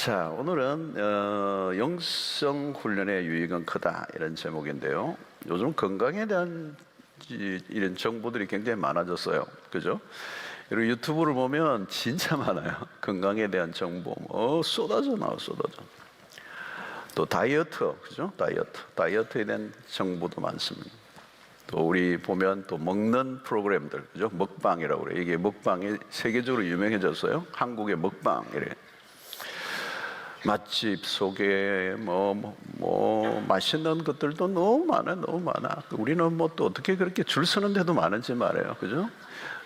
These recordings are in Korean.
자, 오늘은 영성 훈련의 유익은 크다 이런 제목인데요. 요즘 건강에 대한 이런 정보들이 굉장히 많아졌어요. 그죠? 그리고 유튜브를 보면 진짜 많아요. 건강에 대한 정보 쏟아져 나와 쏟아져. 또 다이어트, 그죠? 다이어트에 대한 정보도 많습니다. 또 우리 보면 또 먹는 프로그램들, 그죠? 먹방이라고 그래요. 이게 먹방이 세계적으로 유명해졌어요. 한국의 먹방 이래. 맛집 속에 맛있는 것들도 너무 많아. 우리는 뭐 또 어떻게 그렇게 줄 서는 데도 많은지 말이에요, 그죠?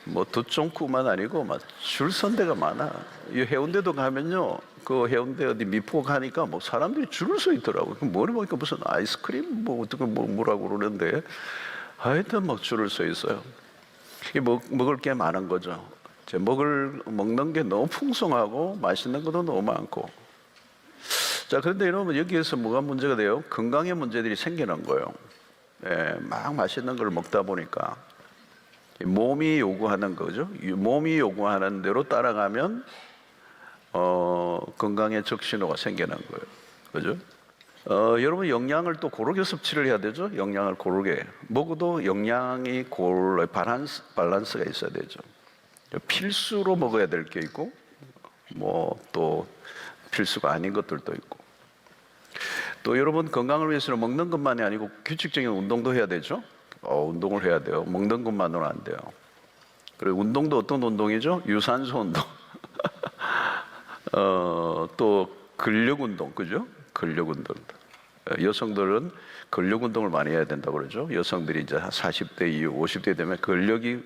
뭐 두쫑구만 아니고 막 줄 선 데가 많아. 이 해운대도 가면요, 그 해운대 어디 미포 가니까 뭐 사람들이 줄을 서 있더라고요. 머리 보니까 무슨 아이스크림 뭐 어떻게 뭐라고 그러는데 하여튼 막 줄을 서 있어요. 이 먹을 게 많은 거죠. 먹는 게 너무 풍성하고 맛있는 것도 너무 많고. 자, 그런데 여러분, 여기에서 뭐가 문제가 돼요? 건강에 문제들이 생기는 거예요. 막 맛있는 걸 먹다 보니까 몸이 요구하는 거죠. 몸이 요구하는 대로 따라가면 건강에 적신호가 생기는 거예요. 그죠? 여러분, 영양을 또 고르게 섭취를 해야 되죠. 영양을 고르게 먹어도 영양이 밸런스가 있어야 되죠. 필수로 먹어야 될 게 있고 뭐 또 필수가 아닌 것들도 있고. 또 여러분, 건강을 위해서는 먹는 것만이 아니고 규칙적인 운동도 해야 되죠. 운동을 해야 돼요. 먹는 것만으로는 안 돼요. 그리고 운동도 어떤 운동이죠? 유산소 운동. 또 근력 운동, 그죠? 근력 운동. 여성들은 근력 운동을 많이 해야 된다고 그러죠. 여성들이 이제 40대 이후 50대 되면 근력이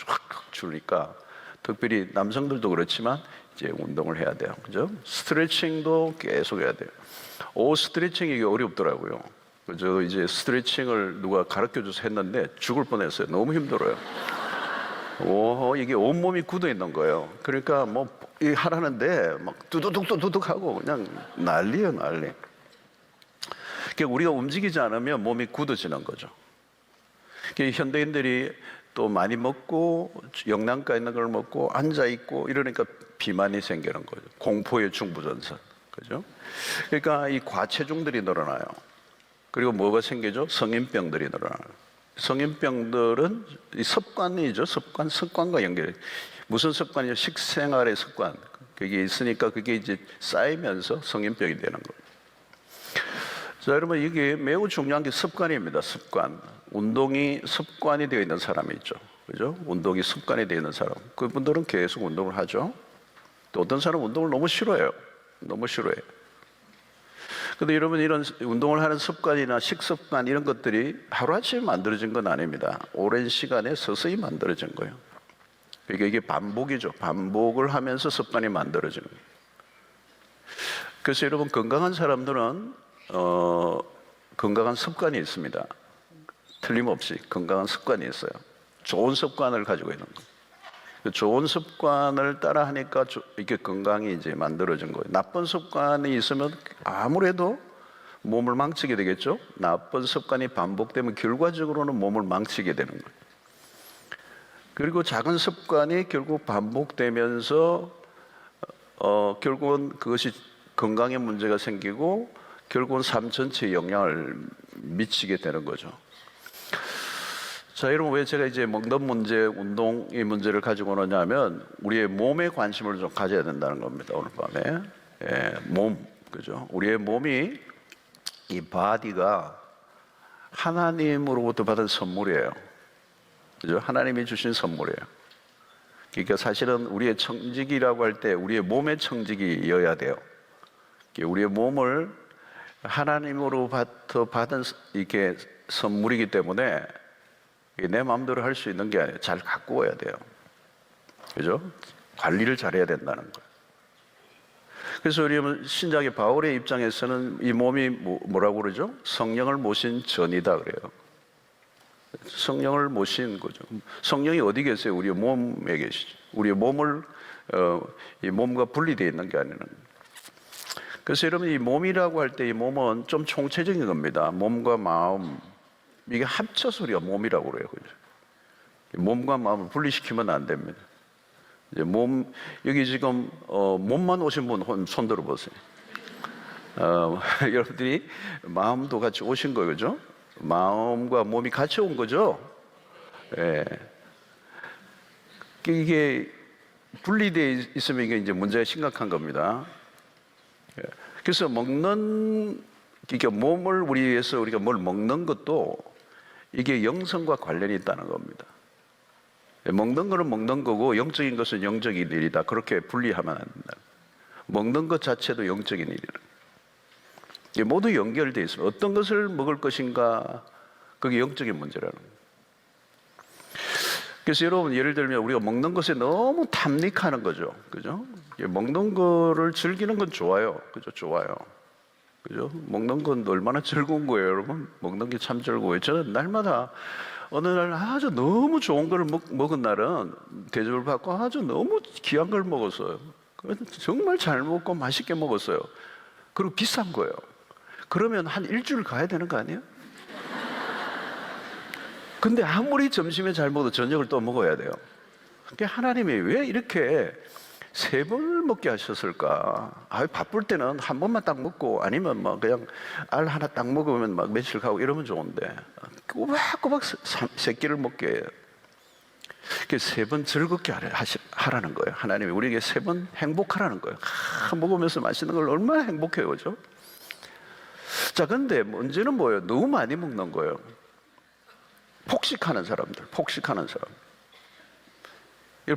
쫙 주니까, 특별히 남성들도 그렇지만 이제 운동을 해야 돼요. 그죠? 스트레칭도 계속 해야 돼요. 스트레칭이 어렵더라고요. 저 이제 스트레칭을 누가 가르쳐줘서 했는데 죽을 뻔했어요. 너무 힘들어요. 이게 온몸이 굳어 있는 거예요. 그러니까 뭐 하라는데 막 두두둑 하고 그냥 난리예요, 난리. 그러니까 우리가 움직이지 않으면 몸이 굳어지는 거죠. 그러니까 현대인들이 또 많이 먹고 영양가 있는 걸 먹고 앉아 있고 이러니까 비만이 생기는 거죠. 공포의 중부전선. 그죠? 그러니까 이 과체중들이 늘어나요. 그리고 뭐가 생기죠? 성인병들이 늘어나요. 성인병들은 이 습관이죠. 습관과 연결해. 무슨 습관이요? 식생활의 습관. 그게 있으니까 그게 이제 쌓이면서 성인병이 되는 거예요. 자, 여러분, 이게 매우 중요한 게 습관입니다. 습관. 운동이 습관이 되어 있는 사람이 있죠. 그죠? 운동이 습관이 되어 있는 사람. 그분들은 계속 운동을 하죠. 또 어떤 사람은 운동을 너무 싫어해요. 너무 싫어해요. 근데 여러분, 이런 운동을 하는 습관이나 식습관 이런 것들이 하루아침에 만들어진 건 아닙니다. 오랜 시간에 서서히 만들어진 거예요. 그러니까 이게 반복이죠. 반복을 하면서 습관이 만들어지는 거예요. 그래서 여러분, 건강한 사람들은 건강한 습관이 있습니다. 틀림없이 건강한 습관이 있어요. 좋은 습관을 가지고 있는 거예요. 좋은 습관을 따라 하니까 이렇게 건강이 이제 만들어진 거예요. 나쁜 습관이 있으면 아무래도 몸을 망치게 되겠죠. 나쁜 습관이 반복되면 결과적으로는 몸을 망치게 되는 거예요. 그리고 작은 습관이 결국 반복되면서 결국은 그것이 건강에 문제가 생기고 결국은 삶 전체에 영향을 미치게 되는 거죠. 자, 여러분, 왜 제가 이제 먹는 문제, 운동의 문제를 가지고 오느냐면 우리의 몸에 관심을 좀 가져야 된다는 겁니다. 오늘 밤에 몸, 그죠? 우리의 몸이, 이 바디가 하나님으로부터 받은 선물이에요. 그죠? 하나님이 주신 선물이에요. 그러니까 사실은 우리의 청지기라고 할 때 우리의 몸의 청지기여야 돼요. 우리의 몸을 하나님으로부터 받은 이게 선물이기 때문에 내 마음대로 할 수 있는 게 아니에요. 잘 가꾸어야 돼요. 그죠? 관리를 잘해야 된다는 거예요. 그래서 우리 신약의 바울의 입장에서는 이 몸이 뭐라고 그러죠? 성령을 모신 전이다 그래요. 성령을 모신 거죠. 성령이 어디 계세요? 우리 몸에 계시죠. 우리 몸을 이 몸과 분리되어 있는 게 아니라. 그래서 여러분, 이 몸이라고 할 때 이 몸은 좀 총체적인 겁니다. 몸과 마음, 이게 합쳐서 우리가 몸이라고 그래요. 그죠? 몸과 마음을 분리시키면 안 됩니다. 이제 여기 지금 몸만 오신 분 손 들어 보세요. 여러분들이 마음도 같이 오신 거예요, 그죠? 마음과 몸이 같이 온 거죠. 예. 이게 분리되어 있으면 이게 이제 문제가 심각한 겁니다. 예. 그래서 그러니까 몸을 우리 위해서 우리가 뭘 먹는 것도 이게 영성과 관련이 있다는 겁니다. 먹는 거는 먹는 거고 영적인 것은 영적인 일이다. 그렇게 분리하면 안 된다. 먹는 것 자체도 영적인 일이다. 이게 모두 연결되어 있어요. 어떤 것을 먹을 것인가, 그게 영적인 문제라는 거예요. 그래서 여러분, 예를 들면 우리가 먹는 것에 너무 탐닉하는 거죠. 그죠? 먹는 거를 즐기는 건 좋아요. 그죠? 좋아요. 그죠? 먹는 건 얼마나 즐거운 거예요, 여러분? 먹는 게 참 즐거워요. 저는 날마다 어느 날 아주 너무 좋은 걸 먹은 날은 대접을 받고 아주 너무 귀한 걸 먹었어요. 정말 잘 먹고 맛있게 먹었어요. 그리고 비싼 거예요. 그러면 한 일주일 가야 되는 거 아니에요? 근데 아무리 점심에 잘 먹어도 저녁을 또 먹어야 돼요. 그러니까 하나님이 왜 이렇게 3번을 먹게 하셨을까? 바쁠 때는 한 번만 딱 먹고 아니면 뭐 그냥 알 하나 딱 먹으면 막 며칠 가고 이러면 좋은데 꼬박꼬박 3끼를 먹게 해요. 3번 즐겁게 하라는 거예요. 하나님이 우리에게 3번 행복하라는 거예요. 먹으면서 맛있는 걸 얼마나 행복해요, 그죠? 자, 근데 문제는 뭐예요? 너무 많이 먹는 거예요. 폭식하는 사람들.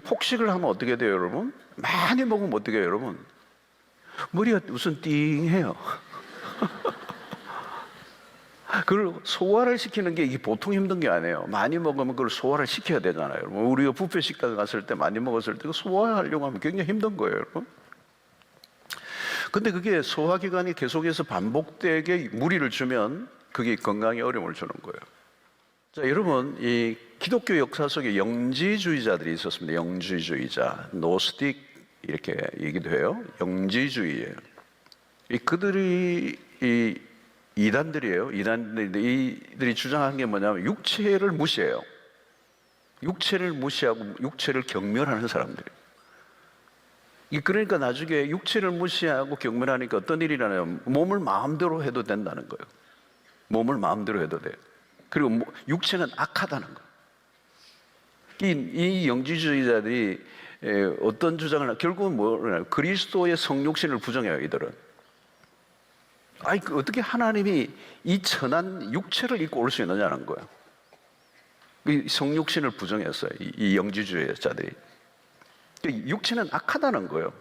폭식을 하면 어떻게 돼요, 여러분? 많이 먹으면 어떻게 해요, 여러분? 머리가 무슨 띵해요. 그걸 소화를 시키는 게 이게 보통 힘든 게 아니에요. 많이 먹으면 그걸 소화를 시켜야 되잖아요. 우리가 뷔페 식당 갔을 때 많이 먹었을 때 소화하려고 하면 굉장히 힘든 거예요, 여러분. 근데 그게 소화기관이 계속해서 반복되게 무리를 주면 그게 건강에 어려움을 주는 거예요. 자, 여러분, 이 기독교 역사 속에 영지주의자들이 있었습니다. 영지주의자, 노스틱 이렇게 얘기도 해요. 영지주의예요. 그들이 이단들이에요. 이들이 주장한 게 뭐냐면 육체를 무시해요. 육체를 무시하고 육체를 경멸하는 사람들이에요. 그러니까 나중에 육체를 무시하고 경멸하니까 어떤 일이 일어나요? 몸을 마음대로 해도 된다는 거예요. 몸을 마음대로 해도 돼요. 그리고 육체는 악하다는 거예요. 이 영지주의자들이 어떤 주장을 하냐? 결국은 뭐냐면 그리스도의 성육신을 부정해요, 이들은. 어떻게 하나님이 이 천한 육체를 입고 올 수 있느냐는 거예요. 이 성육신을 부정했어요, 이 영지주의자들이. 육체는 악하다는 거예요.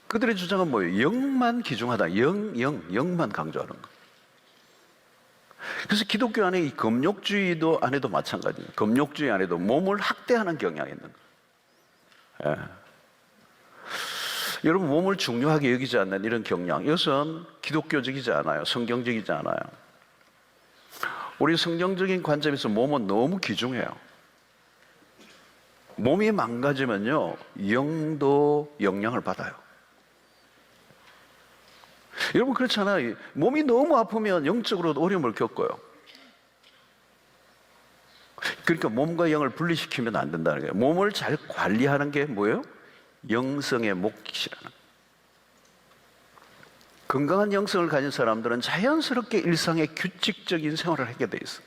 그들의 주장은 뭐예요? 영만 기중하다. 영만 강조하는 거예요. 그래서 기독교 안에 이 금욕주의도 안에도 마찬가지예요. 금욕주의 안에도 몸을 학대하는 경향이 있는 거예요. 예. 여러분, 몸을 중요하게 여기지 않는 이런 경향, 이것은 기독교적이지 않아요. 성경적이지 않아요. 우리 성경적인 관점에서 몸은 너무 귀중해요. 몸이 망가지면요, 영도 영향을 받아요. 여러분, 그렇잖아요. 몸이 너무 아프면 영적으로도 어려움을 겪어요. 그러니까 몸과 영을 분리시키면 안 된다는 거예요. 몸을 잘 관리하는 게 뭐예요? 영성의 몫이라는 거예요. 건강한 영성을 가진 사람들은 자연스럽게 일상의 규칙적인 생활을 하게 돼 있어요.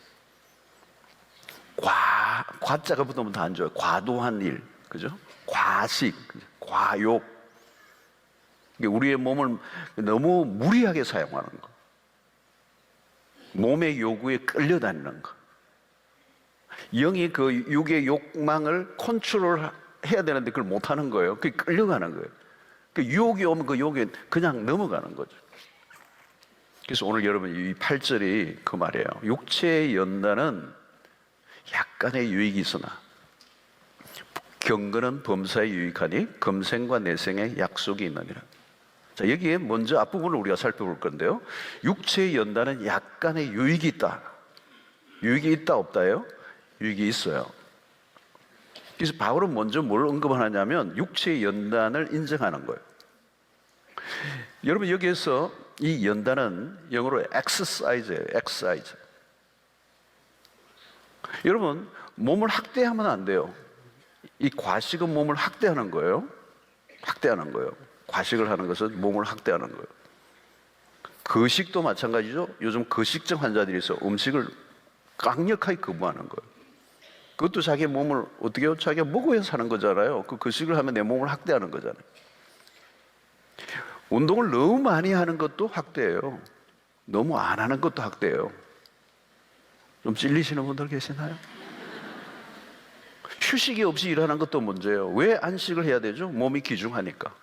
과자가 붙으면 더 안 좋아요. 과도한 일, 그죠? 과식, 과욕. 우리의 몸을 너무 무리하게 사용하는 거. 몸의 요구에 끌려다니는 거. 영이 그 육의 욕망을 컨트롤 해야 되는데 그걸 못하는 거예요. 그게 끌려가는 거예요. 그 유혹이 오면 그 유혹에 그냥 넘어가는 거죠. 그래서 오늘 여러분 이 8절이 그 말이에요. 육체의 연단은 약간의 유익이 있으나 경건은 범사에 유익하니 금생과 내생에 약속이 있느니라. 자, 여기에 먼저 앞부분을 우리가 살펴볼 건데요. 육체의 연단은 약간의 유익이 있다. 유익이 있다 없다예요? 유익이 있어요. 그래서 바울은 먼저 뭘 언급하냐면 육체의 연단을 인정하는 거예요. 여러분, 여기에서 이 연단은 영어로 exercise예요. exercise. 여러분, 몸을 학대하면 안 돼요. 이 과식은 몸을 학대하는 거예요. 학대하는 거예요. 과식을 하는 것은 몸을 학대하는 거예요. 거식도 마찬가지죠. 요즘 거식증 환자들이 있어 음식을 강력하게 거부하는 거예요. 그것도 자기 몸을 어떻게 해요? 자기가 먹어야 사는 거잖아요. 그 거식을 하면 내 몸을 학대하는 거잖아요. 운동을 너무 많이 하는 것도 학대예요. 너무 안 하는 것도 학대예요. 좀 찔리시는 분들 계시나요? 휴식이 없이 일하는 것도 문제예요. 왜 안식을 해야 되죠? 몸이 기중하니까.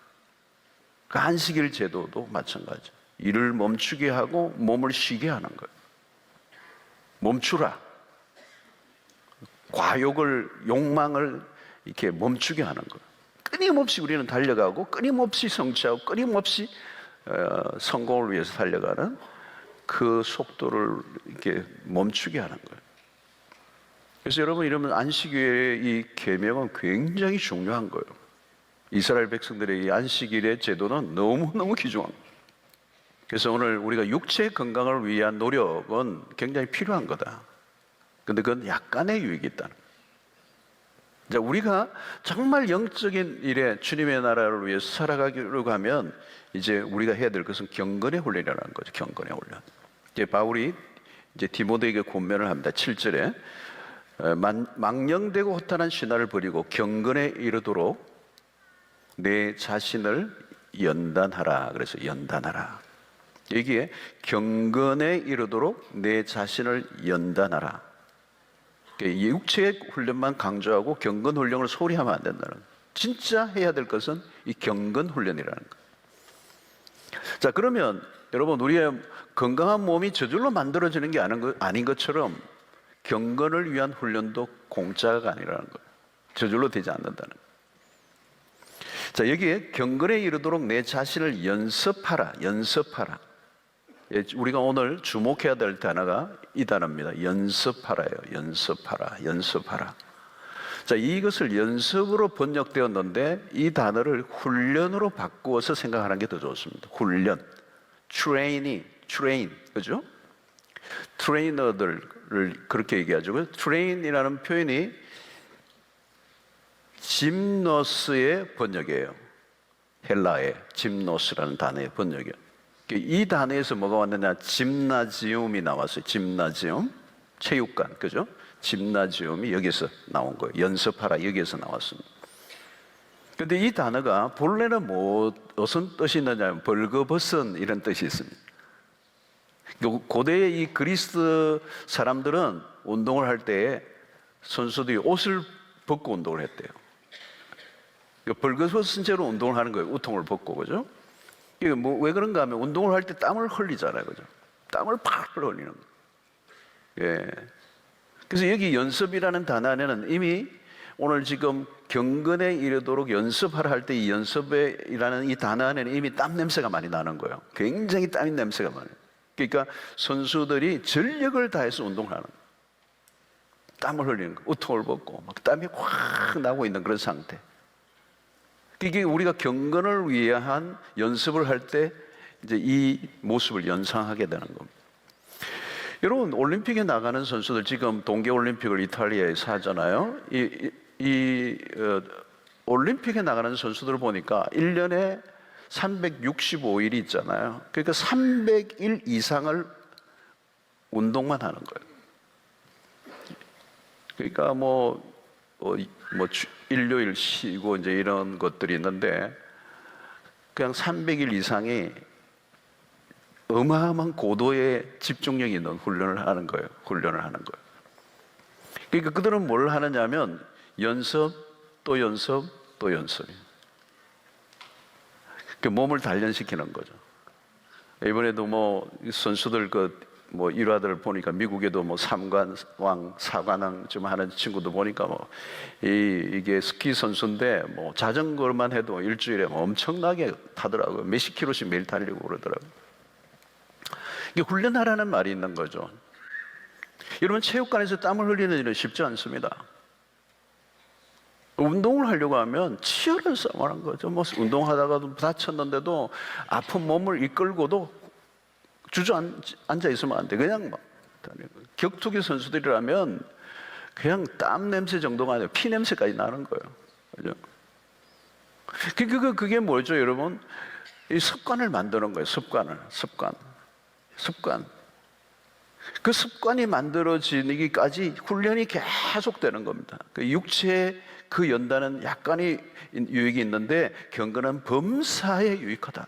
그 안식일 제도도 마찬가지. 일을 멈추게 하고 몸을 쉬게 하는 거예요. 멈추라. 과욕을, 욕망을 이렇게 멈추게 하는 거예요. 끊임없이 우리는 달려가고 끊임없이 성취하고 끊임없이 성공을 위해서 달려가는 그 속도를 이렇게 멈추게 하는 거예요. 그래서 여러분, 이러면 안식일의 이 계명은 굉장히 중요한 거예요. 이스라엘 백성들의 이 안식일의 제도는 너무너무 귀중한 거예요. 그래서 오늘 우리가 육체 건강을 위한 노력은 굉장히 필요한 거다. 근데 그건 약간의 유익이 있다는 거예요. 이제 우리가 정말 영적인 일에 주님의 나라를 위해서 살아가기로 하면 이제 우리가 해야 될 것은 경건의 훈련이라는 거죠. 경건의 훈련. 이제 바울이 이제 디모데에게 권면을 합니다. 7절에 망령되고 허탄한 신화를 버리고 경건에 이르도록 내 자신을 연단하라. 그래서 연단하라. 여기에 경건에 이르도록 내 자신을 연단하라. 육체의 훈련만 강조하고 경건 훈련을 소홀히 하면 안 된다는 거예요. 진짜 해야 될 것은 이 경건 훈련이라는 거예요. 자, 그러면 여러분, 우리의 건강한 몸이 저절로 만들어지는 게 아닌 것처럼 경건을 위한 훈련도 공짜가 아니라는 거예요. 저절로 되지 않는다는 거예요. 자, 여기에 경건에 이르도록 내 자신을 연습하라. 연습하라. 우리가 오늘 주목해야 될 단어가 이 단어입니다. 연습하라예요. 연습하라. 연습하라. 자, 이것을 연습으로 번역되었는데 이 단어를 훈련으로 바꾸어서 생각하는 게 더 좋습니다. 훈련. 트레인. 그죠? 트레이너들을 그렇게 얘기하죠. 트레인이라는 표현이 짐노스의 번역이에요. 헬라의 짐노스라는 단어의 번역이에요. 이 단어에서 뭐가 왔느냐? 짐나지움이 나왔어요. 짐나지움, 체육관, 그죠? 짐나지움이 여기서 나온 거예요. 연습하라, 여기에서 나왔습니다. 그런데 이 단어가 본래는 무슨 뜻이 있느냐? 벌거벗은 이런 뜻이 있습니다. 고대의 이 그리스 사람들은 운동을 할 때 선수들이 옷을 벗고 운동을 했대요. 벌거벗은 채로 운동을 하는 거예요. 우통을 벗고, 그죠? 이게 왜 그런가 하면 운동을 할 때 땀을 흘리잖아요, 그죠? 땀을 팍 흘리는 거예요. 예. 그래서 여기 연습이라는 단어 안에는 이미 오늘 지금 경건에 이르도록 연습하라 할 때 이 연습이라는 이 단어 안에는 이미 땀 냄새가 많이 나는 거예요. 굉장히 땀 냄새가 많아요. 그러니까 선수들이 전력을 다해서 운동을 하는 거예요. 땀을 흘리는 거예요. 우통을 벗고 막 땀이 확 나고 있는 그런 상태. 이게 우리가 경건을 위한 연습을 할 때 이제 이 모습을 연상하게 되는 겁니다. 여러분, 올림픽에 나가는 선수들, 지금 동계올림픽을 이탈리아에서 하잖아요. 올림픽에 나가는 선수들을 보니까 1년에 365일이 있잖아요. 그러니까 300일 이상을 운동만 하는 거예요. 그러니까 일요일 쉬고 이제 이런 것들이 있는데 그냥 300일 이상이 어마어마한 고도의 집중력이 있는 훈련을 하는 거예요. 그러니까 그들은 뭘 하느냐면 연습, 또 연습, 또 연습이에요. 몸을 단련시키는 거죠. 이번에도 선수들 일화들을 보니까 미국에도 삼관왕, 사관왕 좀 하는 친구도 보니까 이게 스키 선수인데 자전거만 해도 일주일에 엄청나게 타더라고요. 몇십 킬로씩 매일 달리고 그러더라고요. 이게 훈련하라는 말이 있는 거죠. 여러분, 체육관에서 땀을 흘리는 일은 쉽지 않습니다. 운동을 하려고 하면 치열한 싸움을 한 거죠. 운동하다가도 다쳤는데도 아픈 몸을 이끌고도 주저앉아 있으면 안 돼. 그냥 격투기 선수들이라면 그냥 땀 냄새 정도가 아니라 피 냄새까지 나는 거예요. 그죠? 그게 뭐죠, 여러분? 이 습관을 만드는 거예요. 습관. 습관. 그 습관이 만들어지기까지 훈련이 계속되는 겁니다. 그 육체의 그 연단은 약간의 유익이 있는데 경건은 범사에 유익하다.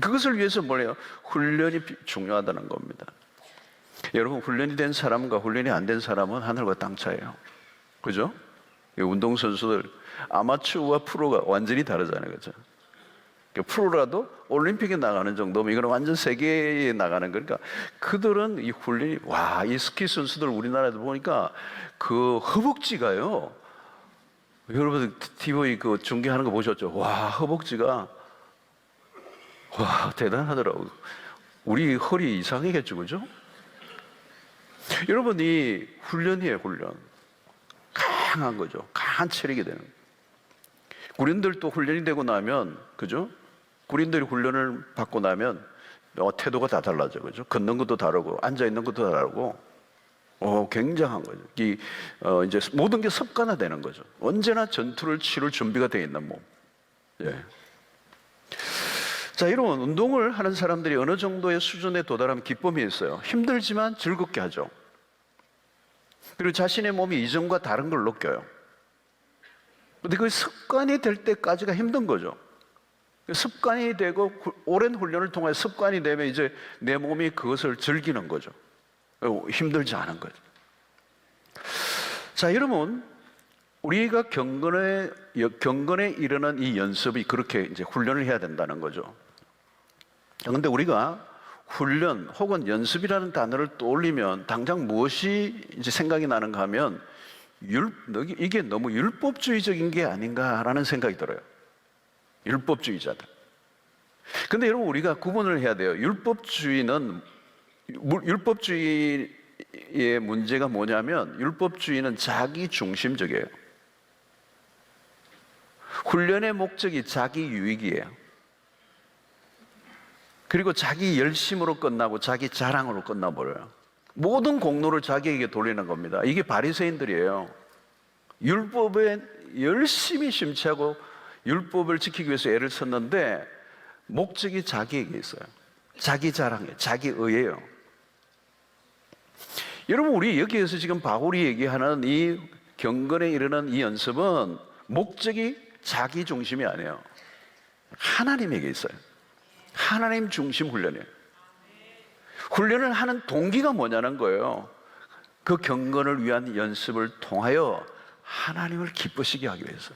그것을 위해서 뭐래요? 훈련이 중요하다는 겁니다. 여러분, 훈련이 된 사람과 훈련이 안 된 사람은 하늘과 땅 차이에요. 그죠? 운동선수들 아마추어와 프로가 완전히 다르잖아요. 그죠? 프로라도 올림픽에 나가는 정도면 이거는 완전 세계에 나가는 거니까 그들은 이 훈련이 이 스키 선수들 우리나라에도 보니까 그 허벅지가요. 여러분 TV 그 중계하는 거 보셨죠? 허벅지가 대단하더라고요. 우리 허리 이상이겠죠, 그죠? 여러분 이 훈련이에요, 훈련. 강한 거죠. 강한 체력이 되는. 군인들도 훈련이 되고 나면, 그죠? 군인들이 훈련을 받고 나면 태도가 다 달라져, 그죠? 걷는 것도 다르고 앉아 있는 것도 다르고, 굉장한 거죠. 이제 모든 게 습관화되는 거죠. 언제나 전투를 치를 준비가 되어 있는 몸. 예. 자, 이런 운동을 하는 사람들이 어느 정도의 수준에 도달하면 기쁨이 있어요. 힘들지만 즐겁게 하죠. 그리고 자신의 몸이 이전과 다른 걸 느껴요. 근데 그 습관이 될 때까지가 힘든 거죠. 습관이 되고 오랜 훈련을 통해 습관이 되면 이제 내 몸이 그것을 즐기는 거죠. 힘들지 않은 거죠. 자, 여러분, 우리가 경건에 이르는 이 연습이 그렇게 이제 훈련을 해야 된다는 거죠. 그런데 우리가 훈련 혹은 연습이라는 단어를 떠올리면 당장 무엇이 이제 생각이 나는가 하면 이게 너무 율법주의적인 게 아닌가라는 생각이 들어요. 율법주의자들. 근데 여러분 우리가 구분을 해야 돼요. 율법주의의 문제가 뭐냐면 율법주의는 자기 중심적이에요. 훈련의 목적이 자기 유익이에요. 그리고 자기 열심으로 끝나고 자기 자랑으로 끝나버려요. 모든 공로를 자기에게 돌리는 겁니다. 이게 바리새인들이에요. 율법에 열심히 심취하고 율법을 지키기 위해서 애를 썼는데 목적이 자기에게 있어요. 자기 자랑이에요. 자기 의예요. 여러분 우리 여기에서 지금 바울이 얘기하는 이 경건에 이르는 이 연습은 목적이 자기 중심이 아니에요. 하나님에게 있어요. 하나님 중심 훈련이에요. 훈련을 하는 동기가 뭐냐는 거예요. 그 경건을 위한 연습을 통하여 하나님을 기쁘시게 하기 위해서.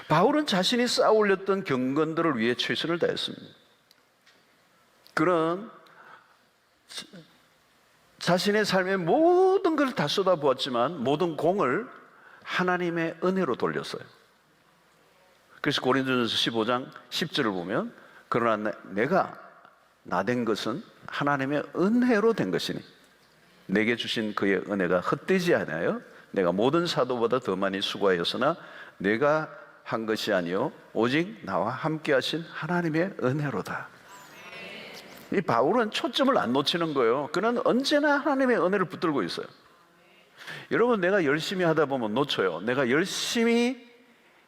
바울은 자신이 쌓아 올렸던 경건들을 위해 최선을 다했습니다. 그런 자신의 삶의 모든 걸 다 쏟아부었지만 모든 공을 하나님의 은혜로 돌렸어요. 그래서 고린도전서 15장 10절을 보면 그러나 내가 나된 것은 하나님의 은혜로 된 것이니 내게 주신 그의 은혜가 헛되지 않아요. 내가 모든 사도보다 더 많이 수고하였으나 내가 한 것이 아니요 오직 나와 함께 하신 하나님의 은혜로다. 이 바울은 초점을 안 놓치는 거예요. 그는 언제나 하나님의 은혜를 붙들고 있어요. 여러분 내가 열심히 하다 보면 놓쳐요. 내가 열심히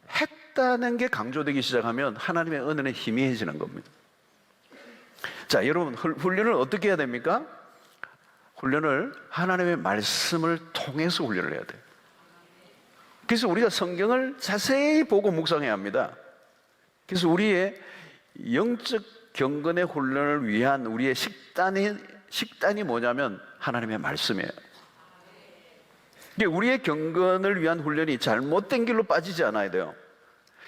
했다는 게 강조되기 시작하면 하나님의 은혜는 희미해지는 겁니다. 자, 여러분 훈련을 어떻게 해야 됩니까? 훈련을 하나님의 말씀을 통해서 훈련을 해야 돼요. 그래서 우리가 성경을 자세히 보고 묵상해야 합니다. 그래서 우리의 영적 경건의 훈련을 위한 우리의 식단이 뭐냐면 하나님의 말씀이에요. 우리의 경건을 위한 훈련이 잘못된 길로 빠지지 않아야 돼요.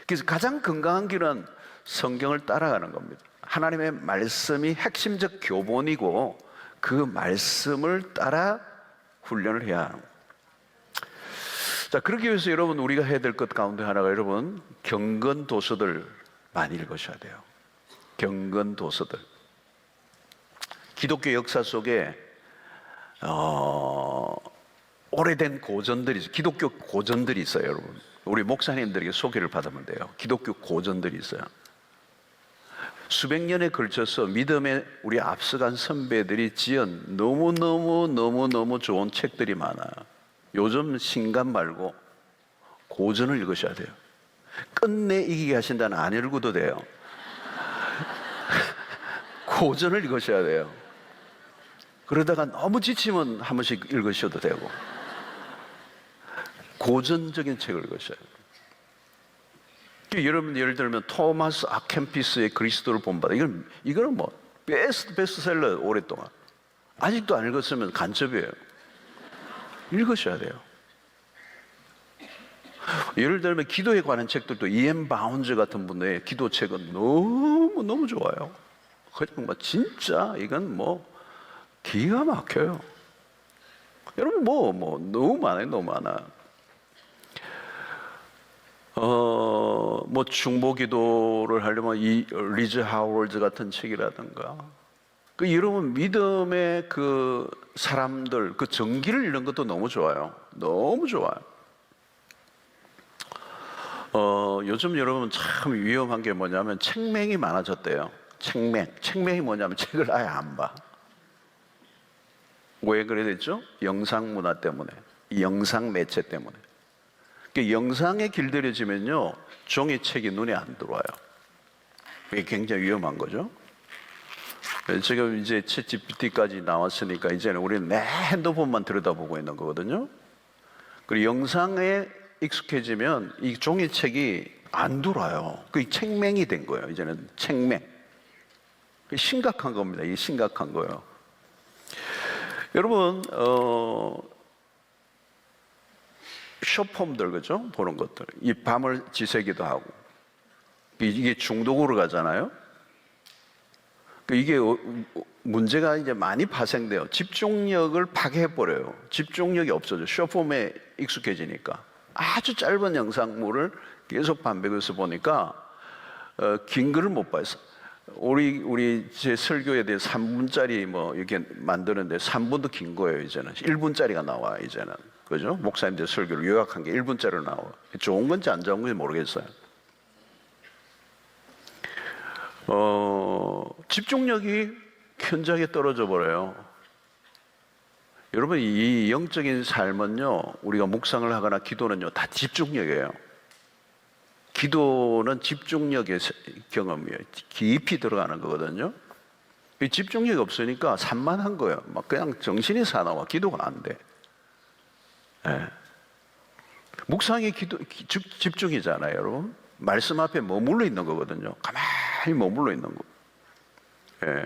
그래서 가장 건강한 길은 성경을 따라가는 겁니다. 하나님의 말씀이 핵심적 교본이고 그 말씀을 따라 훈련을 해야 합니다. 자, 그러기 위해서 여러분 우리가 해야 될 것 가운데 하나가 여러분 경건 도서들 많이 읽으셔야 돼요. 경건 도서들. 기독교 역사 속에 오래된 고전들이 있어요. 기독교 고전들이 있어요, 여러분. 우리 목사님들에게 소개를 받으면 돼요. 기독교 고전들이 있어요. 수백 년에 걸쳐서 믿음에 우리 앞서간 선배들이 지은 너무너무 좋은 책들이 많아요. 요즘 신간 말고 고전을 읽으셔야 돼요. 끝내 이기게 하신다는 안 읽어도 돼요. 고전을 읽으셔야 돼요. 그러다가 너무 지치면 한 번씩 읽으셔도 되고, 고전적인 책을 읽으셔야 돼요. 여러분, 예를 들면 토마스 아켄피스의 그리스도를 본받아, 이거는 뭐 베스트셀러 오랫동안. 아직도 안 읽었으면 간첩이에요. 읽으셔야 돼요. 예를 들면 기도에 관한 책들도 E.M. 바운즈 같은 분의 기도책은 너무 좋아요. 그냥 뭐 진짜 이건 뭐 기가 막혀요. 여러분 뭐 너무 많아요. 너무 많아. 뭐 중보 기도를 하려면 이 리즈 하워드 같은 책이라든가, 그 여러분 믿음의 그 사람들 그 전기를 읽는 것도 너무 좋아요. 너무 좋아요. 요즘 여러분 참 위험한 게 뭐냐면 책맹이 많아졌대요. 책맹이 뭐냐면 책을 아예 안 봐. 왜 그래 됐죠? 영상 문화 때문에, 영상 매체 때문에. 그러니까 영상에 길들여지면요, 종이책이 눈에 안 들어와요. 이게 굉장히 위험한 거죠. 지금 이제 챗GPT까지 나왔으니까 이제는 우리는 내 핸드폰만 들여다보고 있는 거거든요. 그리고 영상에 익숙해지면 이 종이책이 안 들어와요. 그게 책맹이 된 거예요. 이제는 책맹. 심각한 겁니다. 이게 심각한 거예요. 여러분, 쇼폼들, 그죠? 보는 것들. 이 밤을 지새기도 하고. 이게 중독으로 가잖아요. 이게 문제가 이제 많이 파생돼요. 집중력을 파괴해버려요. 집중력이 없어져. 쇼폼에 익숙해지니까. 아주 짧은 영상물을 계속 반복해서 보니까, 긴 글을 못 봐요. 우리 제 설교에 대해 3분짜리 뭐 이렇게 만드는데 3분도 긴 거예요. 이제는 1분짜리가 나와. 이제는, 그죠? 목사님들 설교를 요약한 게 1분짜리로 나와. 좋은 건지 안 좋은 건지 모르겠어요. 집중력이 현저하게 떨어져 버려요. 여러분, 이 영적인 삶은요, 우리가 묵상을 하거나 기도는요, 다 집중력이에요. 기도는 집중력의 경험이에요. 깊이 들어가는 거거든요. 이 집중력이 없으니까 산만한 거예요. 막 그냥 정신이 사나워. 기도가 안 돼. 네. 묵상이 집중이잖아요, 여러분. 말씀 앞에 머물러 있는 거거든요. 가만히 머물러 있는 거. 네.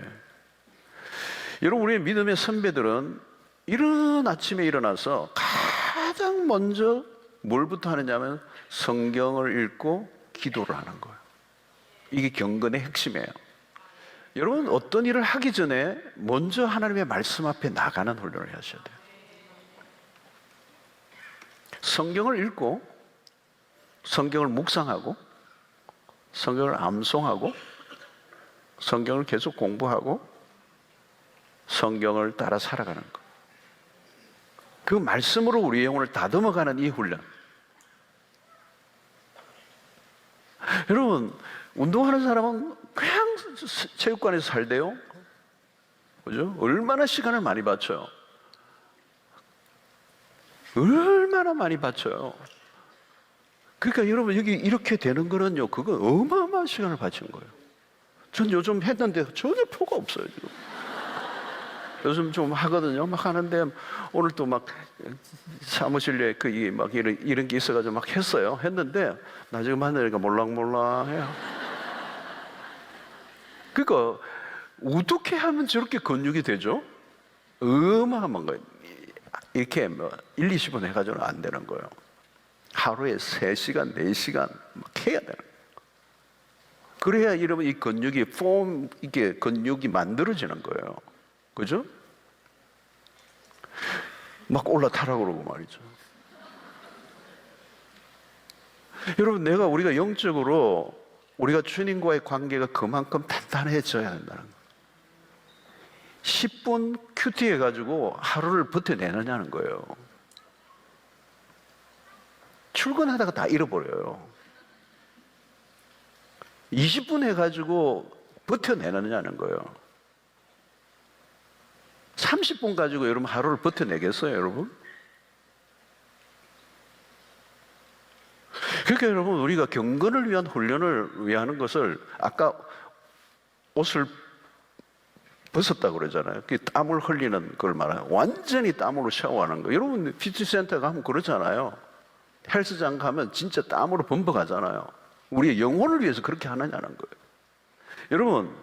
여러분, 우리의 믿음의 선배들은 이른 아침에 일어나서 가장 먼저 뭘부터 하느냐면 성경을 읽고 기도를 하는 거예요. 이게 경건의 핵심이에요. 여러분, 어떤 일을 하기 전에 먼저 하나님의 말씀 앞에 나가는 훈련을 하셔야 돼요. 성경을 읽고, 성경을 묵상하고, 성경을 암송하고, 성경을 계속 공부하고, 성경을 따라 살아가는 것. 그 말씀으로 우리의 영혼을 다듬어가는 이 훈련. 여러분, 운동하는 사람은 그냥 체육관에서 살대요. 그죠? 얼마나 시간을 많이 바쳐요. 얼마나 많이 바쳐요. 그러니까 여러분, 여기 이렇게 되는 거는요, 그건 어마어마한 시간을 바친 거예요. 전 요즘 했는데 전혀 표가 없어요, 지금. 요즘 좀 하거든요. 막 하는데 오늘 또 막 사무실에 막 이런 게 있어가지고 막 했어요. 했는데 나중에 만나니까 몰랑몰랑해요. 그러니까 어떻게 하면 저렇게 근육이 되죠? 어마어마한 거예요. 이렇게 뭐 1, 20분 해가지고는 안 되는 거예요. 하루에 3시간, 4시간 막 해야 되는 거예요. 그래야 여러분 이 근육이 이게 근육이 만들어지는 거예요. 그죠? 막 올라타라고 그러고 말이죠. 여러분, 우리가 영적으로 우리가 주님과의 관계가 그만큼 단단해져야 한다는 거예요. 10분 큐티 해가지고 하루를 버텨내느냐는 거예요. 출근하다가 다 잃어버려요. 20분 해가지고 버텨내느냐는 거예요. 30분 가지고 여러분 하루를 버텨내겠어요, 여러분? 그러니까 여러분, 우리가 경건을 위한 훈련을 위하는 것을 아까 옷을 벗었다고 그러잖아요. 그 땀을 흘리는 걸 말하는, 완전히 땀으로 샤워하는 거. 여러분 뷰티센터 가면 그러잖아요. 헬스장 가면 진짜 땀으로 범벅하잖아요. 우리의 영혼을 위해서 그렇게 하느냐는 거예요. 여러분,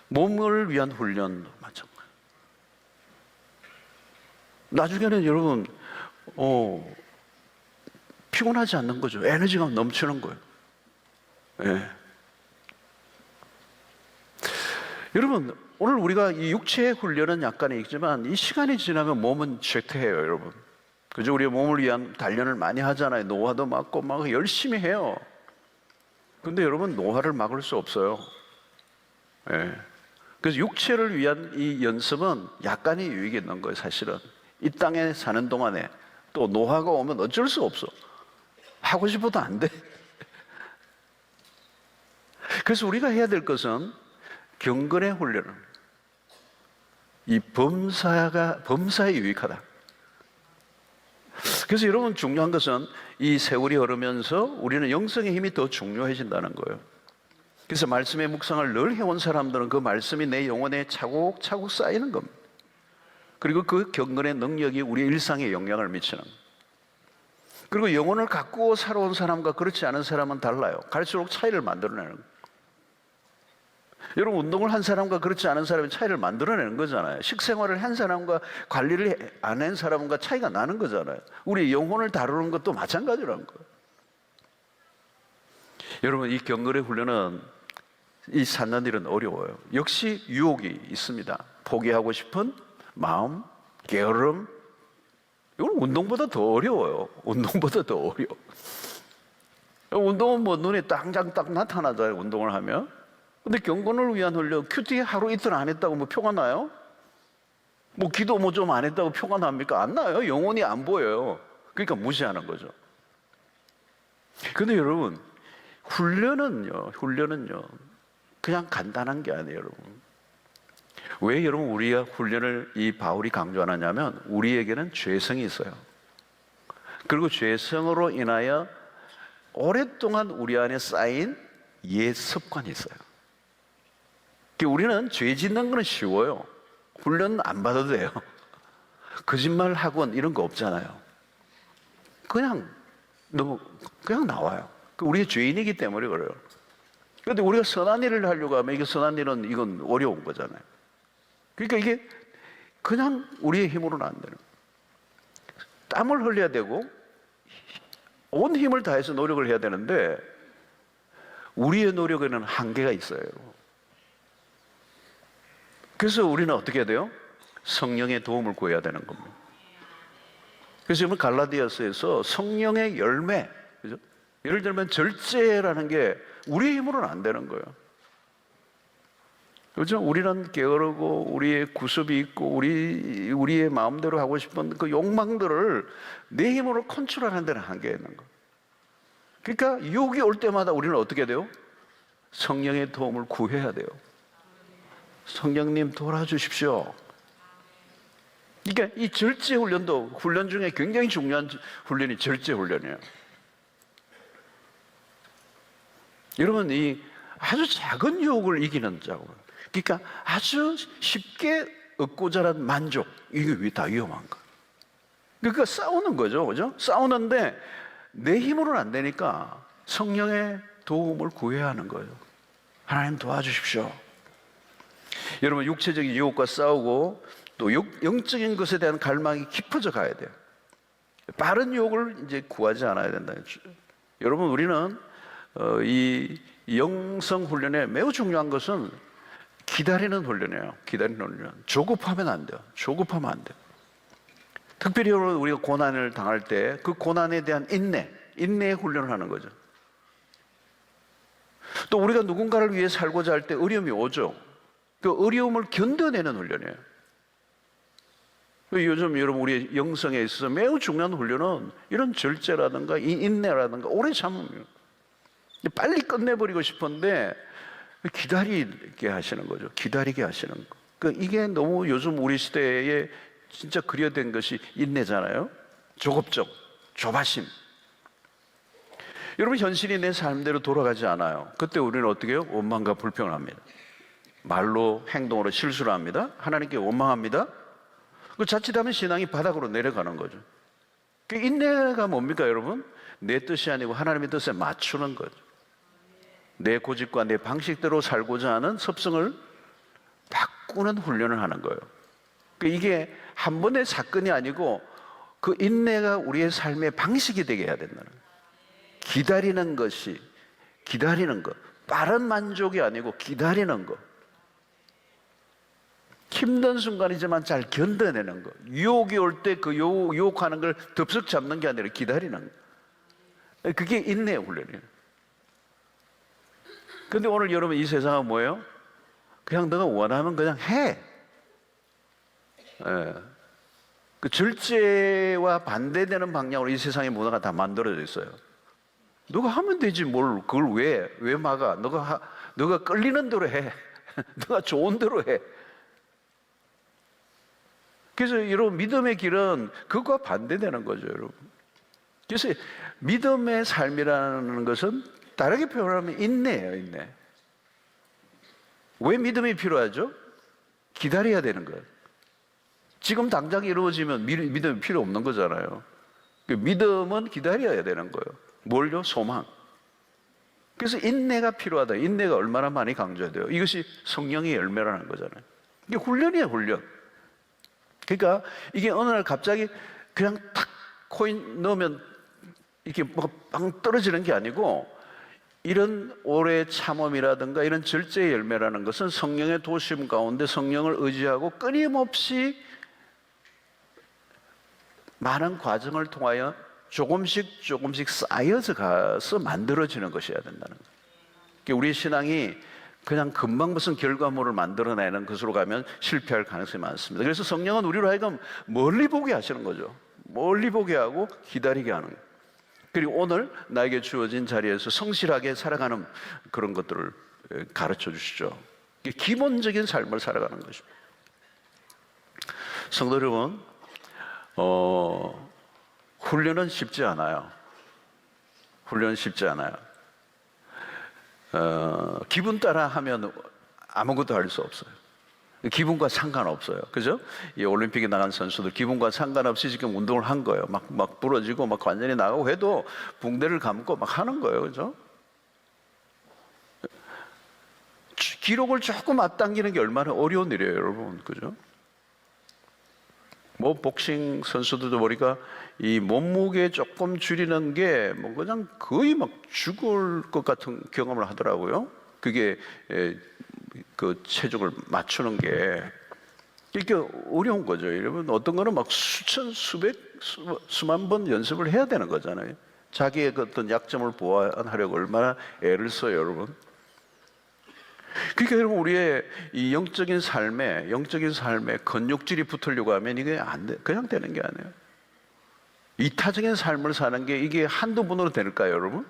몸을 위한 훈련도 마찬가지예요. 나중에는 여러분 피곤하지 않는 거죠. 에너지가 넘치는 거예요. 예. 여러분, 오늘 우리가 이 육체의 훈련은 약간은 있지만 이 시간이 지나면 몸은 쇠퇴해요, 여러분. 그죠? 우리 몸을 위한 단련을 많이 하잖아요. 노화도 막고 막 열심히 해요. 근데 여러분, 노화를 막을 수 없어요. 예. 그래서 육체를 위한 이 연습은 약간의 유익이 있는 거예요, 사실은. 이 땅에 사는 동안에 또 노화가 오면 어쩔 수 없어. 하고 싶어도 안 돼. 그래서 우리가 해야 될 것은 경건의 훈련을, 이 범사에 유익하다. 그래서 여러분, 중요한 것은 이 세월이 흐르면서 우리는 영성의 힘이 더 중요해진다는 거예요. 그래서 말씀의 묵상을 늘 해온 사람들은 그 말씀이 내 영혼에 차곡차곡 쌓이는 겁니다. 그리고 그 경건의 능력이 우리 일상에 영향을 미치는 거예요. 그리고 영혼을 갖고 살아온 사람과 그렇지 않은 사람은 달라요. 갈수록 차이를 만들어내는 거예요. 여러분, 운동을 한 사람과 그렇지 않은 사람의 차이를 만들어내는 거잖아요. 식생활을 한 사람과 관리를 안 한 사람과 차이가 나는 거잖아요. 우리 영혼을 다루는 것도 마찬가지라는 거예요. 여러분, 이 경건의 훈련은 이 찾는 일은 어려워요. 역시 유혹이 있습니다. 포기하고 싶은 마음, 게으름. 이건 운동보다 더 어려워요. 운동보다 더 어려워. 운동은 뭐 눈에 당장 딱 나타나잖아요, 운동을 하면. 근데 경건을 위한 훈련, 큐티 하루 이틀 안 했다고 뭐 표가 나요? 뭐 기도 뭐 좀 안 했다고 표가 납니까? 안 나요. 영혼이 안 보여요. 그러니까 무시하는 거죠. 근데 여러분, 훈련은요, 그냥 간단한 게 아니에요, 여러분. 왜 여러분 우리가 훈련을 이 바울이 강조하느냐면 우리에게는 죄성이 있어요. 그리고 죄성으로 인하여 오랫동안 우리 안에 쌓인 옛 습관이 있어요. 우리는 죄 짓는 거는 쉬워요. 훈련 안 받아도 돼요. 거짓말 학원 이런 거 없잖아요. 그냥 나와요. 우리가 죄인이기 때문에 그래요. 그런데 우리가 선한 일을 하려고 하면 이게 선한 일은 이건 어려운 거잖아요. 그러니까 이게 그냥 우리의 힘으로는 안 되는 거예요. 땀을 흘려야 되고 온 힘을 다해서 노력을 해야 되는데 우리의 노력에는 한계가 있어요. 그래서 우리는 어떻게 해야 돼요? 성령의 도움을 구해야 되는 겁니다. 그래서 지금 갈라디아서에서 성령의 열매, 그죠? 예를 들면 절제라는 게 우리의 힘으로는 안 되는 거예요. 그렇죠? 우리는 게으르고 우리의 구습이 있고 우리의 마음대로 하고 싶은 그 욕망들을 내 힘으로 컨트롤하는 데는 한계가 있는 거예요. 그러니까 유혹이 올 때마다 우리는 어떻게 돼요? 성령의 도움을 구해야 돼요. 성령님 도와주십시오. 그러니까 이 절제 훈련도 훈련 중에 굉장히 중요한 훈련이 절제 훈련이에요. 여러분, 이 아주 작은 유혹을 이기는 작업. 그러니까 아주 쉽게 얻고 자란 만족, 이게 다 위험한 거예요. 그러니까 싸우는 거죠, 그죠? 싸우는데 내 힘으로는 안 되니까 성령의 도움을 구해야 하는 거예요. 하나님 도와주십시오. 여러분, 육체적인 유혹과 싸우고 또 영적인 것에 대한 갈망이 깊어져 가야 돼요. 빠른 유혹을 이제 구하지 않아야 된다. 여러분, 우리는 이 영성 훈련에 매우 중요한 것은 기다리는 훈련이에요. 기다리는 훈련. 조급하면 안 돼요. 조급하면 안 돼요. 특별히 우리가 고난을 당할 때 그 고난에 대한 인내의 훈련을 하는 거죠. 또 우리가 누군가를 위해 살고자 할 때 어려움이 오죠. 그 어려움을 견뎌내는 훈련이에요. 요즘 여러분 우리 영성에 있어서 매우 중요한 훈련은 이런 절제라든가 이 인내라든가 오래 참음이에요. 빨리 끝내버리고 싶은데 기다리게 하시는 거죠. 기다리게 하시는 거. 그러니까 이게 너무 요즘 우리 시대에 진짜 그려된 것이 인내잖아요. 조급적, 조바심. 여러분, 현실이 내 삶대로 돌아가지 않아요. 그때 우리는 어떻게 해요? 원망과 불평을 합니다. 말로 행동으로 실수를 합니다. 하나님께 원망합니다. 그 자칫하면 신앙이 바닥으로 내려가는 거죠. 그 인내가 뭡니까, 여러분? 내 뜻이 아니고 하나님의 뜻에 맞추는 거죠. 내 고집과 내 방식대로 살고자 하는 습성을 바꾸는 훈련을 하는 거예요. 이게 한 번의 사건이 아니고 그 인내가 우리의 삶의 방식이 되게 해야 된다는 거예요. 기다리는 것. 빠른 만족이 아니고 기다리는 것. 힘든 순간이지만 잘 견뎌내는 것. 유혹이 올 때 그 유혹하는 걸 덥석 잡는 게 아니라 기다리는 것. 그게 인내의 훈련이에요. 근데 오늘 여러분 이 세상은 뭐예요? 그냥 너가 원하면 그냥 해. 예. 그 절제와 반대되는 방향으로 이 세상의 문화가 다 만들어져 있어요. 너가 하면 되지 뭘 그걸 왜 막아? 너가 끌리는 대로 해. 너가 좋은 대로 해. 그래서 여러분 믿음의 길은 그것과 반대되는 거죠, 여러분. 그래서 믿음의 삶이라는 것은 다르게 표현하면 인내예요, 인내. 왜 믿음이 필요하죠? 기다려야 되는 거예요. 지금 당장 이루어지면 믿음이 필요 없는 거잖아요. 믿음은 기다려야 되는 거예요. 뭘요? 소망. 그래서 인내가 필요하다. 인내가 얼마나 많이 강조돼요. 이것이 성령의 열매라는 거잖아요. 이게 훈련이에요, 훈련. 그러니까 이게 어느 날 갑자기 그냥 탁 코인 넣으면 이렇게 뭐가 빵 떨어지는 게 아니고 이런 오래 참음이라든가 이런 절제의 열매라는 것은 성령의 도심 가운데 성령을 의지하고 끊임없이 많은 과정을 통하여 조금씩 쌓여서 가서 만들어지는 것이어야 된다는 거예요. 그러니까 우리 신앙이 그냥 금방 무슨 결과물을 만들어내는 것으로 가면 실패할 가능성이 많습니다. 그래서 성령은 우리로 하여금 멀리 보게 하시는 거죠. 멀리 보게 하고 기다리게 하는 거예요. 그리고 오늘 나에게 주어진 자리에서 성실하게 살아가는 그런 것들을 가르쳐 주시죠. 기본적인 삶을 살아가는 것입니다. 성도 여러분, 훈련은 쉽지 않아요. 훈련은 쉽지 않아요. 기분 따라 하면 아무것도 할 수 없어요. 기분과 상관없어요. 그죠? 이 올림픽에 나간 선수들 기분과 상관없이 지금 운동을 한 거예요. 막 부러지고 막 완전히 나가고 해도 붕대를 감고 막 하는 거예요. 그죠? 기록을 조금 앞당기는 게 얼마나 어려운 일이에요, 여러분. 그죠? 뭐 복싱 선수들도 보니까 이 몸무게 조금 줄이는 게 뭐 그냥 거의 막 죽을 것 같은 경험을 하더라고요. 그게 그 체중을 맞추는 게 이렇게 어려운 거죠. 여러분 어떤 거는 막 수만 번 연습을 해야 되는 거잖아요. 자기의 그 어떤 약점을 보완하려고 얼마나 애를 써요, 여러분. 그러니까 여러분 우리의 이 영적인 삶에 근육질이 붙으려고 하면 이게 안 돼. 그냥 되는 게 아니에요. 이타적인 삶을 사는 게 이게 한두 번으로 될까요, 여러분?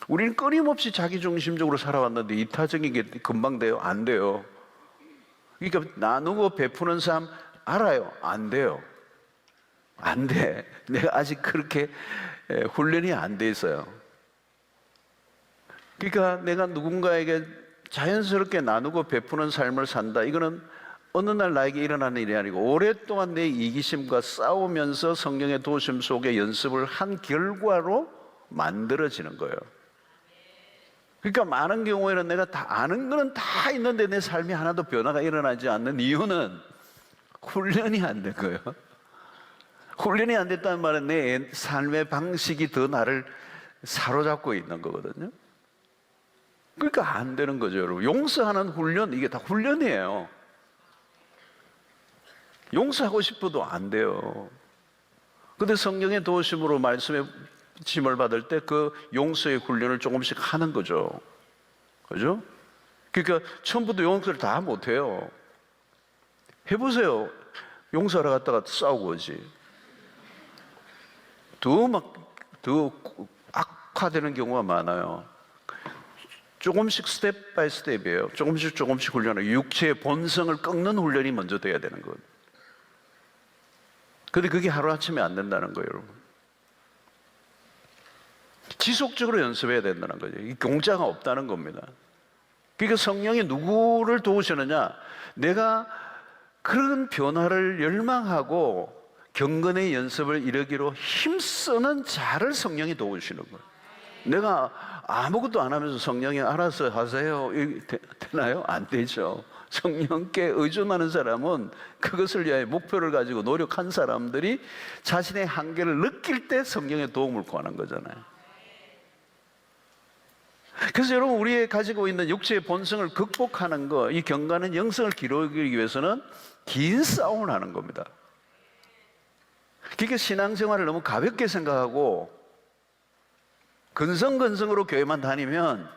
우리는 끊임없이 자기중심적으로 살아왔는데 이타적인 게 금방 돼요? 안 돼요. 그러니까 나누고 베푸는 삶 알아요? 안 돼요. 안 돼. 내가 아직 그렇게 훈련이 안 돼 있어요. 그러니까 내가 누군가에게 자연스럽게 나누고 베푸는 삶을 산다. 이거는 어느 날 나에게 일어나는 일이 아니고 오랫동안 내 이기심과 싸우면서 성령의 도우심 속에 연습을 한 결과로 만들어지는 거예요. 그러니까 많은 경우에는 내가 다 아는 거는 다 있는데 내 삶이 하나도 변화가 일어나지 않는 이유는 훈련이 안 된 거예요. 훈련이 안 됐다는 말은 내 삶의 방식이 더 나를 사로잡고 있는 거거든요. 그러니까 안 되는 거죠, 여러분. 용서하는 훈련, 이게 다 훈련이에요. 용서하고 싶어도 안 돼요. 근데 성령의 도우심으로 말씀의 짐을 받을 때 그 용서의 훈련을 조금씩 하는 거죠. 그죠? 그러니까 처음부터 용서를 다 못해요. 해보세요. 용서하러 갔다가 싸우고 오지. 더 악화되는 경우가 많아요. 조금씩 스텝 바이 스텝이에요. 조금씩 훈련을. 육체의 본성을 꺾는 훈련이 먼저 돼야 되는 거예요. 근데 그게 하루아침에 안 된다는 거예요, 여러분. 지속적으로 연습해야 된다는 거죠. 이 공짜가 없다는 겁니다. 그러니까 성령이 누구를 도우시느냐? 내가 그런 변화를 열망하고 경건의 연습을 이루기로 힘쓰는 자를 성령이 도우시는 거예요. 내가 아무것도 안 하면서 성령이 알아서 하세요, 되나요? 안 되죠. 성령께 의존하는 사람은 그것을 위하여 목표를 가지고 노력한 사람들이 자신의 한계를 느낄 때 성령의 도움을 구하는 거잖아요. 그래서 여러분, 우리의 가지고 있는 육체의 본성을 극복하는 거, 이 경건한 영성을 기르기 위해서는 긴 싸움을 하는 겁니다. 그러니까 신앙생활을 너무 가볍게 생각하고 근성근성으로 교회만 다니면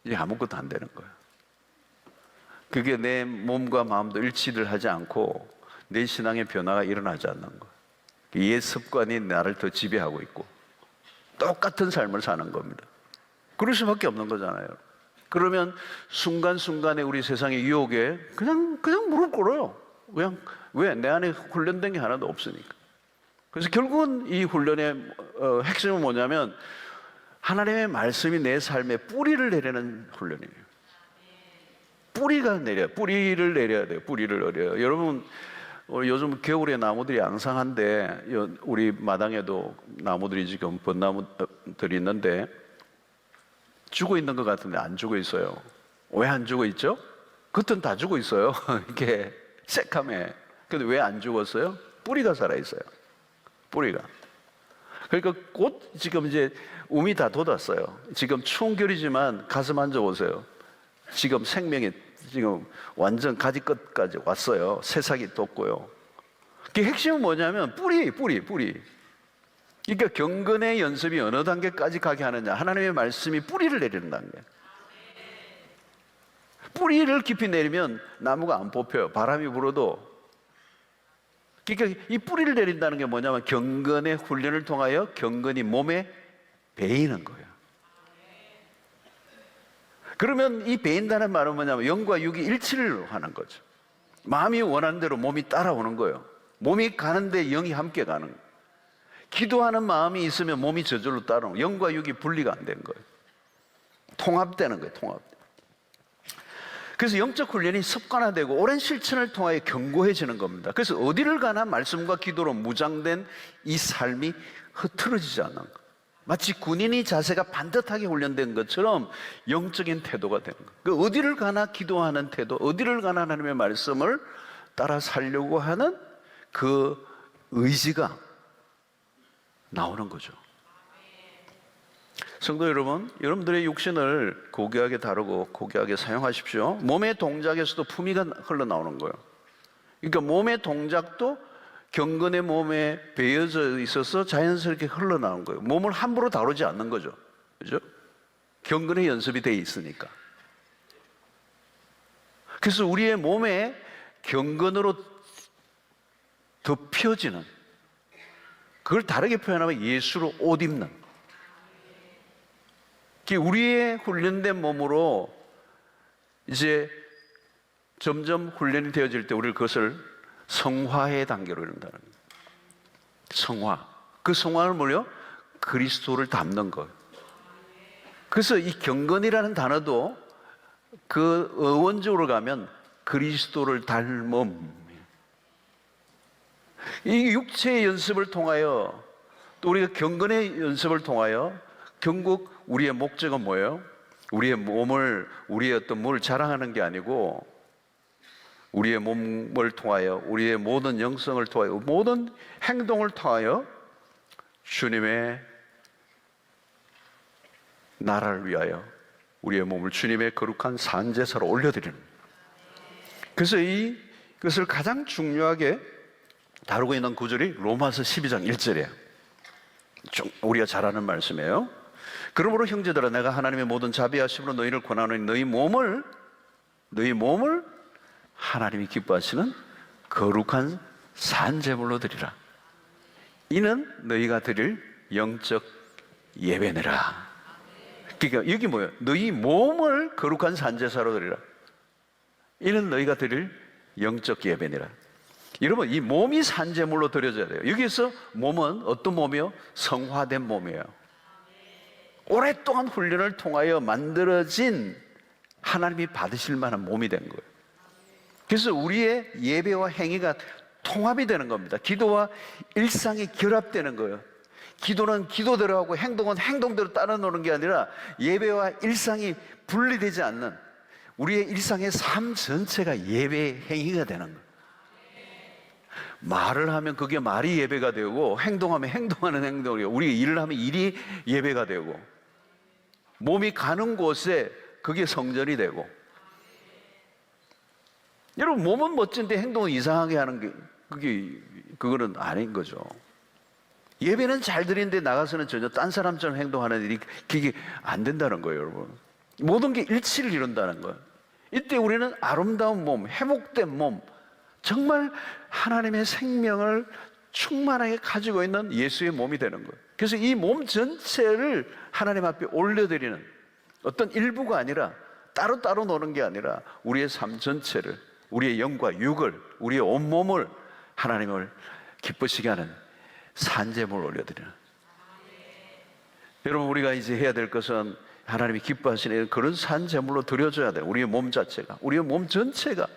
이게 아무것도 안 되는 거예요. 그게 내 몸과 마음도 일치를 하지 않고 내 신앙의 변화가 일어나지 않는 거예요. 옛 습관이 나를 더 지배하고 있고 똑같은 삶을 사는 겁니다. 그럴 수밖에 없는 거잖아요. 그러면 순간순간에 우리 세상의 유혹에 그냥 무릎 꿇어요. 왜? 내 안에 훈련된 게 하나도 없으니까. 그래서 결국은 이 훈련의 핵심은 뭐냐면 하나님의 말씀이 내 삶에 뿌리를 내리는 훈련이에요. 뿌리를 내려야 돼요. 뿌리를 내려요. 여러분, 요즘 겨울에 나무들이 앙상한데 우리 마당에도 나무들이 지금 벚나무들이 있는데 죽어 있는 것 같은데 안 죽어 있어요. 왜 안 죽어 있죠? 겉은 다 죽어 있어요. 이렇게 새카매. 근데 왜 안 죽었어요? 뿌리가 살아 있어요. 뿌리가. 그러니까 곧 지금 이제 움이 다 돋았어요. 지금 추운 겨울이지만 가서 만져보세요. 지금 생명이 지금 완전 가지 끝까지 왔어요. 새싹이 돋고요. 그 핵심은 뭐냐면 뿌리. 그러니까 경건의 연습이 어느 단계까지 가게 하느냐? 하나님의 말씀이 뿌리를 내리는 단계. 뿌리를 깊이 내리면 나무가 안 뽑혀요. 바람이 불어도. 그러니까 이 뿌리를 내린다는 게 뭐냐면 경건의 훈련을 통하여 경건이 몸에 배이는 거예요. 그러면 이 배인다는 말은 뭐냐면 영과 육이 일치를 하는 거죠. 마음이 원하는 대로 몸이 따라오는 거예요. 몸이 가는데 영이 함께 가는 거예요. 기도하는 마음이 있으면 몸이 저절로 따라오는 거예요. 영과 육이 분리가 안 된 거예요. 통합되는 거예요. 통합. 그래서 영적 훈련이 습관화되고 오랜 실천을 통하여 견고해지는 겁니다. 그래서 어디를 가나 말씀과 기도로 무장된 이 삶이 흐트러지지 않는 거예요. 마치 군인이 자세가 반듯하게 훈련된 것처럼 영적인 태도가 되는 거예요. 그 어디를 가나 기도하는 태도, 어디를 가나 하나님의 말씀을 따라 살려고 하는 그 의지가 나오는 거죠. 성도 여러분, 여러분들의 육신을 고귀하게 다루고 고귀하게 사용하십시오. 몸의 동작에서도 품위가 흘러나오는 거예요. 그러니까 몸의 동작도 경건의 몸에 배어져 있어서 자연스럽게 흘러나오는 거예요. 몸을 함부로 다루지 않는 거죠. 그죠? 경건의 연습이 되어 있으니까. 그래서 우리의 몸에 경건으로 덮여지는, 그걸 다르게 표현하면 예수로 옷 입는, 우리의 훈련된 몸으로 이제 점점 훈련이 되어질 때 우리는 그것을 성화의 단계로 이른다는 거예요. 성화. 그 성화를 뭐요? 그리스도를 닮는 거예요. 그래서 이 경건이라는 단어도 그 어원적으로 가면 그리스도를 닮음. 이 육체의 연습을 통하여 또 우리가 경건의 연습을 통하여 결국 우리의 목적은 뭐예요? 우리의 몸을, 우리의 어떤 뭘 자랑하는 게 아니고 우리의 몸을 통하여, 우리의 모든 영성을 통하여, 모든 행동을 통하여 주님의 나라를 위하여 우리의 몸을 주님의 거룩한 산제사로 올려드리는. 그래서 이것을 가장 중요하게 다루고 있는 구절이 로마서 12장 1절이에요. 우리가 잘 아는 말씀이에요. 그러므로 형제들아, 내가 하나님의 모든 자비하심으로 너희를 권하노니 너희 몸을 하나님이 기뻐하시는 거룩한 산제물로 드리라. 이는 너희가 드릴 영적 예배니라. 그러니까 여기 뭐예요? 너희 몸을 거룩한 산제사로 드리라. 이는 너희가 드릴 영적 예배니라. 여러분, 이 몸이 산제물로 드려져야 돼요. 여기서 몸은 어떤 몸이요? 성화된 몸이에요. 오랫동안 훈련을 통하여 만들어진 하나님이 받으실 만한 몸이 된 거예요. 그래서 우리의 예배와 행위가 통합이 되는 겁니다. 기도와 일상이 결합되는 거예요. 기도는 기도대로 하고 행동은 행동대로 따라 노는 게 아니라 예배와 일상이 분리되지 않는 우리의 일상의 삶 전체가 예배의 행위가 되는 거예요. 말을 하면 그게 말이 예배가 되고, 행동하면 행동하는 행동이, 우리가 일을 하면 일이 예배가 되고, 몸이 가는 곳에 그게 성전이 되고. 여러분, 몸은 멋진데 행동은 이상하게 하는 게 그거는 아닌 거죠. 예배는 잘 드리는데 나가서는 전혀 딴 사람처럼 행동하는 일이 그게 안 된다는 거예요, 여러분. 모든 게 일치를 이룬다는 거예요. 이때 우리는 아름다운 몸, 회복된 몸, 정말 하나님의 생명을 충만하게 가지고 있는 예수의 몸이 되는 거예요. 그래서 이 몸 전체를 하나님 앞에 올려드리는, 어떤 일부가 아니라 따로따로 노는 게 아니라 우리의 삶 전체를, 우리의 영과 육을, 우리의 온몸을 하나님을 기쁘시게 하는 산제물을 올려드리는. 여러분, 우리가 이제 해야 될 것은 하나님이 기뻐하시는 그런 산제물로 드려줘야 돼요. 우리의 몸 자체가, 우리의 몸 전체가.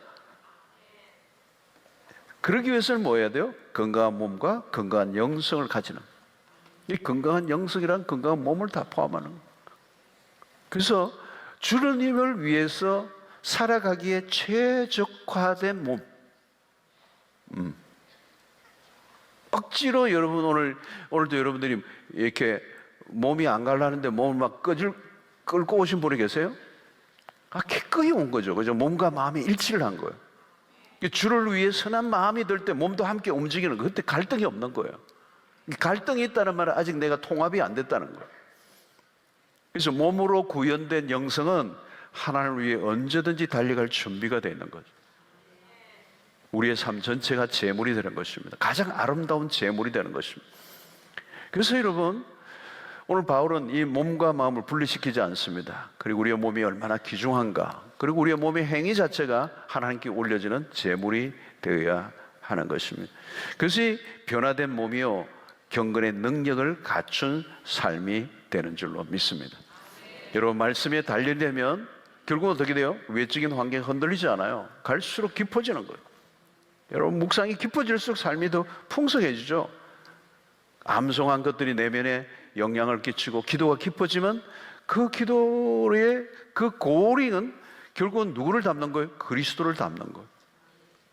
그러기 위해서는 뭐 해야 돼요? 건강한 몸과 건강한 영성을 가지는. 이 건강한 영성이란 건강한 몸을 다 포함하는 거예요. 그래서 주님을 위해서 살아가기에 최적화된 몸. 억지로 여러분, 오늘도 여러분들이 이렇게 몸이 안 갈라는데 몸을 막 끌고 오신 분이 계세요? 기꺼이 온 거죠. 그죠? 몸과 마음이 일치를 한 거예요. 주를 위해 선한 마음이 들 때 몸도 함께 움직이는 거예요. 그때 갈등이 없는 거예요. 갈등이 있다는 말은 아직 내가 통합이 안 됐다는 거예요. 그래서 몸으로 구현된 영성은 하나님을 위해 언제든지 달려갈 준비가 되어 있는 거죠. 우리의 삶 전체가 제물이 되는 것입니다. 가장 아름다운 제물이 되는 것입니다. 그래서 여러분, 오늘 바울은 이 몸과 마음을 분리시키지 않습니다. 그리고 우리의 몸이 얼마나 귀중한가, 그리고 우리의 몸의 행위 자체가 하나님께 올려지는 제물이 되어야 하는 것입니다. 그것이 변화된 몸이요 경건의 능력을 갖춘 삶이 되는 줄로 믿습니다. 여러분, 말씀에 달리려면 결국은 어떻게 돼요? 외적인 환경이 흔들리지 않아요. 갈수록 깊어지는 거예요. 여러분, 묵상이 깊어질수록 삶이 더 풍성해지죠. 암송한 것들이 내면에 영향을 끼치고 기도가 깊어지면 그 기도의 그 고링은 결국은 누구를 담는 거예요? 그리스도를 담는 거예요.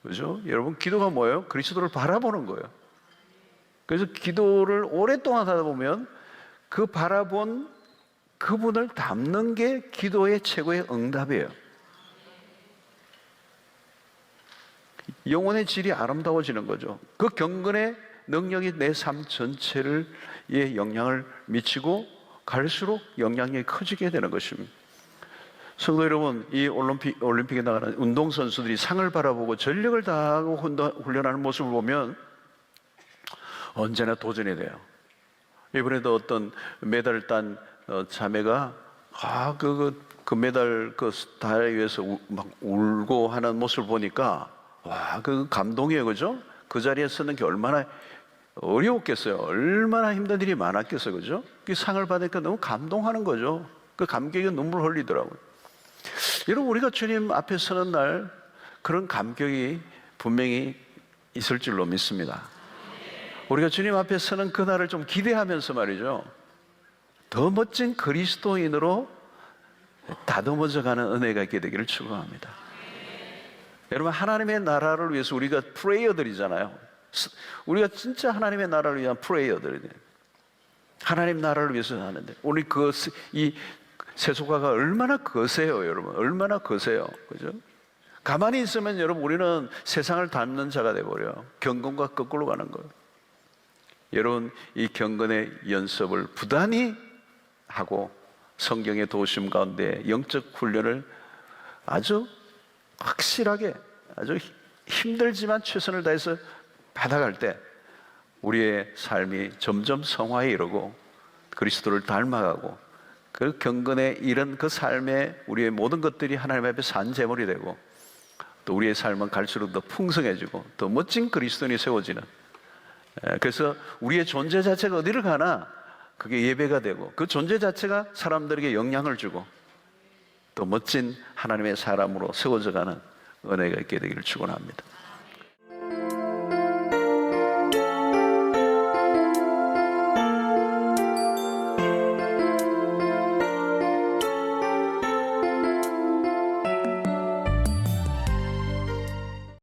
그죠? 여러분, 기도가 뭐예요? 그리스도를 바라보는 거예요. 그래서 기도를 오랫동안 하다 보면 그 바라본 그분을 담는 게 기도의 최고의 응답이에요. 영혼의 질이 아름다워지는 거죠. 그 경건의 능력이 내 삶 전체를 영향을 미치고 갈수록 영향력이 커지게 되는 것입니다. 성도 여러분, 이 올림픽에 나가는 운동선수들이 상을 바라보고 전력을 다하고 훈련하는 모습을 보면 언제나 도전이 돼요. 이번에도 어떤 메달을 딴 자매가 그 메달 달에 위해서 막 울고 하는 모습을 보니까 그 감동이에요. 그죠? 그 자리에 서는 게 얼마나 어려웠겠어요. 얼마나 힘든 일이 많았겠어요. 그죠? 그 상을 받으니까 너무 감동하는 거죠. 그 감격에 눈물 흘리더라고요. 여러분, 우리가 주님 앞에 서는 날 그런 감격이 분명히 있을 줄로 믿습니다. 우리가 주님 앞에 서는 그날을 좀 기대하면서 말이죠, 더 멋진 그리스도인으로 다듬어져가는 은혜가 있게 되기를 축원합니다. 여러분, 하나님의 나라를 위해서 우리가 프레이어들이잖아요. 우리가 진짜 하나님의 나라를 위한 프레이어들이에요. 하나님 나라를 위해서 하는데 우리 이 세속화가 얼마나 거세요, 여러분. 얼마나 거세요. 그죠? 가만히 있으면 여러분, 우리는 세상을 닮는 자가 돼버려요. 경건과 거꾸로 가는 거예요. 여러분, 이 경건의 연습을 부단히 하고 성경의 도심 가운데 영적 훈련을 아주 확실하게, 아주 힘들지만 최선을 다해서 받아갈 때 우리의 삶이 점점 성화에 이르고 그리스도를 닮아가고 그 경건에 이른 그 삶에 우리의 모든 것들이 하나님 앞에 산제물이 되고 또 우리의 삶은 갈수록 더 풍성해지고 더 멋진 그리스도인이 세워지는, 그래서 우리의 존재 자체가 어디를 가나 그게 예배가 되고 그 존재 자체가 사람들에게 영향을 주고 또 멋진 하나님의 사람으로 세워져가는 은혜가 있게 되기를 축원합니다.